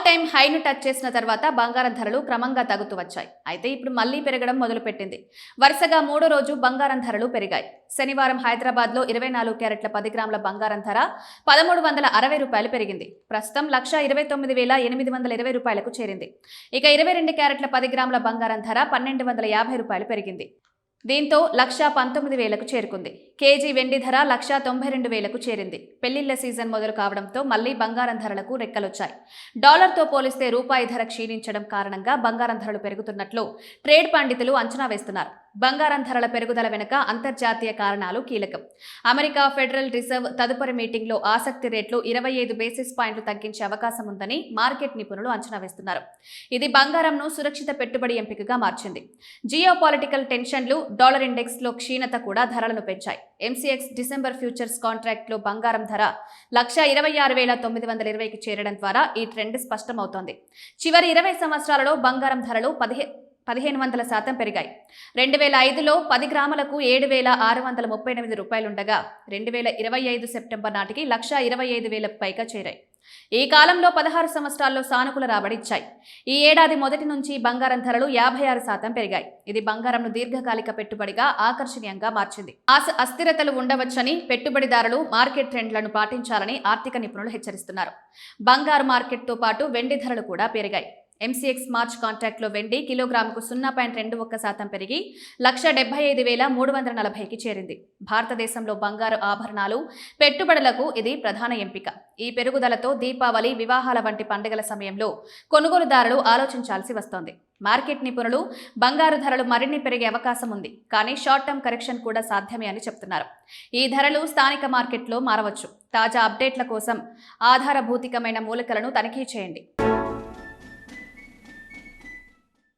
Time high touch చేసిన తర్వాత బంగారం ధరలు క్రమంగా తగ్గుతూ వచ్చాయి. అయితే ఇప్పుడు మళ్లీ పెరగడం మొదలుపెట్టింది. వరుసగా మూడో రోజు బంగారం ధరలు పెరిగాయి. శనివారం హైదరాబాద్లో 24 క్యారెట్ల 10 గ్రాముల బంగారం ధర రూ. 1360 పెరిగింది. ప్రస్తుతం 1,29,820 రూపాయలకు చేరింది. ఇక 22 క్యారెట్ల 10 గ్రాముల బంగారం ధర రూ. 1,250 పెరిగింది. దీంతో 1,19,000కు చేరుకుంది. కేజీ వెండి ధర 1,92,000కు చేరింది. పెళ్లిళ్ల సీజన్ మొదలు కావడంతో మళ్లీ బంగారం ధరలకు రెక్కలొచ్చాయి. డాలర్తో పోలిస్తే రూపాయి ధర క్షీణించడం కారణంగా బంగారం ధరలు పెరుగుతున్నట్లు ట్రేడ్ పండితులు అంచనా వేస్తున్నారు. బంగారం ధరల పెరుగుదల వెనుక అంతర్జాతీయ కారణాలు కీలకం. అమెరికా ఫెడరల్ రిజర్వ్ తదుపరి మీటింగ్లో ఆసక్తి రేట్లు 25 బేసిస్ పాయింట్లు తగ్గించే అవకాశం ఉందని మార్కెట్ నిపుణులు అంచనా వేస్తున్నారు. ఇది బంగారంను సురక్షిత పెట్టుబడి ఎంపికగా మార్చింది. జియోపాలిటికల్ టెన్షన్లు, డాలర్ ఇండెక్స్ లో క్షీణత కూడా ధరలను పెంచాయి. ఎంసీఎక్స్ డిసెంబర్ ఫ్యూచర్స్ కాంట్రాక్ట్ లో బంగారం ధర 1,26,920కి చేరడం ద్వారా ఈ ట్రెండ్ స్పష్టమవుతోంది. చివరి 20 సంవత్సరాలలో బంగారం ధరలు 1,500% పెరిగాయి. 2005లో 10 గ్రాములకు 7,638 రూపాయలుండగా 2025 సెప్టెంబర్ నాటికి 1,25,000 పైగా చేరాయి. ఈ కాలంలో 16 సంవత్సరాల్లో సానుకూల రాబడి ఇచ్చాయి. ఈ ఏడాది మొదటి నుంచి బంగారం ధరలు 56% పెరిగాయి. ఇది బంగారంను దీర్ఘకాలిక పెట్టుబడిగా ఆకర్షణీయంగా మార్చింది. అస్థిరతలు ఉండవచ్చని పెట్టుబడిదారులు మార్కెట్ ట్రెండ్లను పాటించాలని ఆర్థిక నిపుణులు హెచ్చరిస్తున్నారు. బంగారు మార్కెట్తో పాటు వెండి ధరలు కూడా పెరిగాయి. ఎంసీఎక్స్ మార్చ్ కాంట్రాక్ట్లో వెండి కిలోగ్రాముకు 0.21% పెరిగి 1,75,340కి చేరింది. భారతదేశంలో బంగారు ఆభరణాలు పెట్టుబడులకు ఇది ప్రధాన ఎంపిక. ఈ పెరుగుదలతో దీపావళి, వివాహాల వంటి పండుగల సమయంలో కొనుగోలుదారులు ఆలోచించాల్సి వస్తోంది. మార్కెట్ నిపుణులు బంగారు ధరలు మరిన్ని పెరిగే అవకాశం ఉంది, కానీ షార్ట్ టర్మ్ కరెక్షన్ కూడా సాధ్యమే అని చెప్తున్నారు. ఈ ధరలు స్థానిక మార్కెట్లో మారవచ్చు. తాజా అప్డేట్ల కోసం ఆధారభూతికమైన మూలకలను తనిఖీ చేయండి.